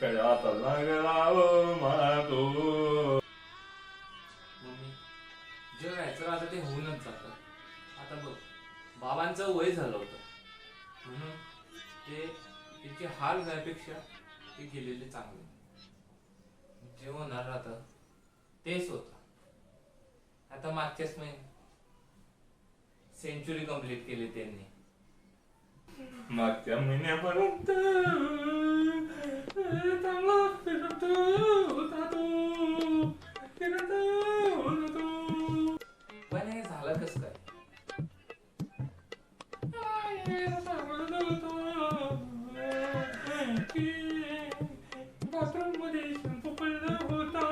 कळ्यात लागला मला तो. मम्मी जे व्हायचं आता ते होऊनच जातं. आता बघ बाबांचं वय झालं होतं म्हणून ते तिचे हाल व्हायपेक्षा ते गेलेले चांगले. जे होणार राहतं तेच होतं. आता मागच्याच महिन्यात सेंचुरी कंप्लीट केली त्यांनी. मागच्या महिन्यापर्यंत चांगला फिरत होता तो, फिरत होता तो. पण हे झालं कसं काय? बाथरूम मध्ये शॅम्पू पडला होता,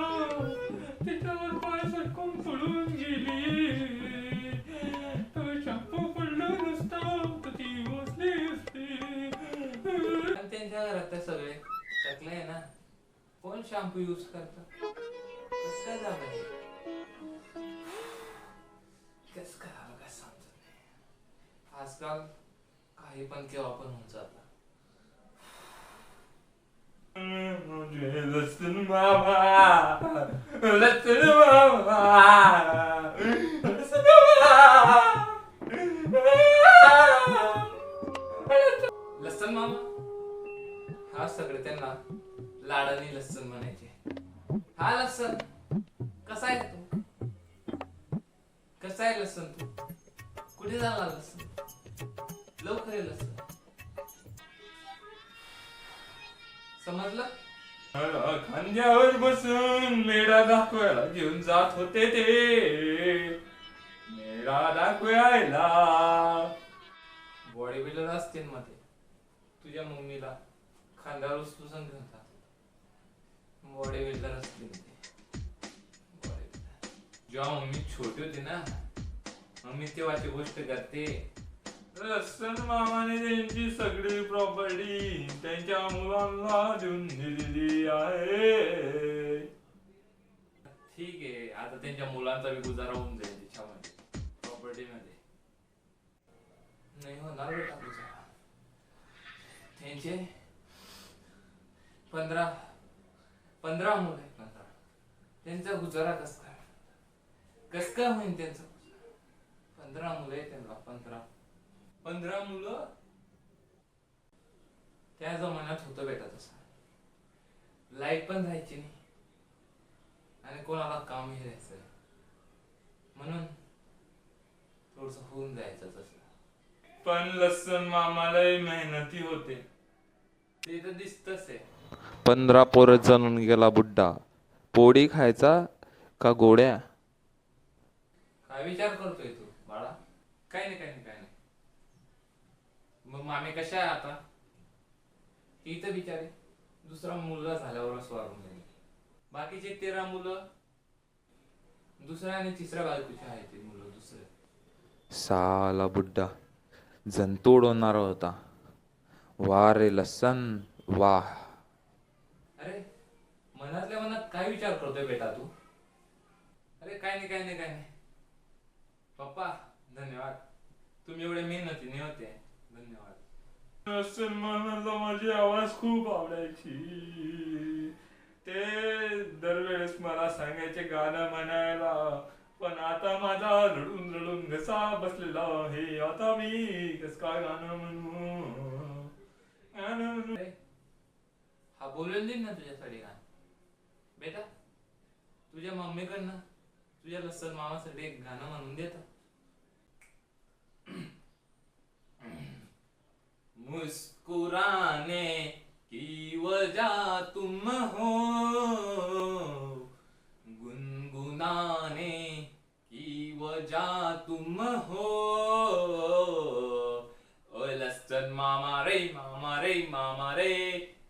त्याच्यावर पाय सटकून पडून गेली. तो शॅम्पू पडला नसता तर ती बसली असती. पण त्यांच्या घरात तर सगळे टकले आहे ना. कोण शॅम्पू यूज करतं? कसं काय झालं हे? कसं काय झालं काय समजत नाही. आजकाल काही पण केव्हा पण होऊन जातं. लसन मामा, लसन मामा, लसन मामा. लसन मामा हा सगळे त्यांना लाडाने लसन म्हणायचे. हा लसन कसा आहे तू? कसा आहे लसन तू? कुठे झाला लसन? लवकर ये लसन. समजलं? खांद्यावर बसून मेढा दाखवायला घेऊन जात होते ते, मेढा दाखवायला. बॉडी बिल्डर असतील मध्ये तुझ्या मम्मीला खांद्यावर उचलून घेऊन जात. बॉडी बिल्डर असतील ते. जेव्हा मम्मी छोटी होती ना, मम्मी तेव्हाची गोष्ट करते. लसन मामाने त्यांची सगळी प्रॉपर्टी त्यांच्या मुलांना देऊन दिलेली आहे. ठीक आहे, आता त्यांच्या मुलांचा बी गुजारा होऊन जाईल त्याच्यामध्ये, प्रॉपर्टी मध्ये. नाही होणार बेटा गुजारा. त्यांचे 15 मुलं आहेत. 15 त्यांचा गुजारा कस काय होईल त्यांचा? 15 मुलं आहेत त्यांना. 15 मुलं. त्या जमान्यात होतं बेटा तसं. लाईट पण राहायची नाही आणि कोणाला कामही राहायचं, म्हणून थोडस होऊन जायचं तसं. पण लसन मामाला मेहनती होते. ते तर दिसतच आहे. 15 पोरं जाणून गेला बुड्ढा, पोळी खायचा का गोड्या? काय विचार करतोय तू बाळा? काय नाही. मग मामी कशा आहे आता? ती तर बिचारे दुसरा मुलगा झाल्यावरच वारून गेले. बाकीचे 13 मुलं दुसऱ्या आणि तिसऱ्या बायकोचे आहेत. ते मुलं दुसरे. साला बुड्ढा जंतू उडवणारा होता. वा रे लसन वाह. अरे मनातल्या मनात काय विचार करतोय बेटा तू? अरे काय नाही. पप्पा धन्यवाद, तुम्ही एवढे मेहनतीने होते. धन्यवाद. लसन मामाला माझी आवाज खूप आवडायची. ते दरवेळेस मला सांगायचे गाणं म्हणायला, पण आता माझा रडून घसा बसलेला आहे. आता मी कस काय गाणं म्हणू? हा बोलून देईन ना तुझ्यासाठी गाणं. बेटा तुझ्या मम्मीकडनं तुझ्या लसन मामासाठी एक गाणं म्हणून देता. मुस्कुराने की वजह तुम हो, गुनगुनाने की वजह तुम हो. ओ लसन मामा रे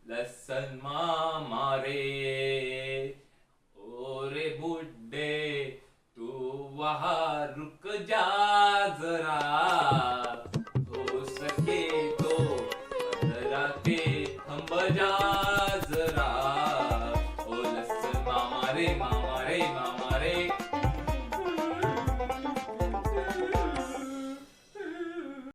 लसन मामा रे. ओ रे बुड्ढे तू वहाँ रुक जा जरा, हो सके तो अंदर आके थंब जा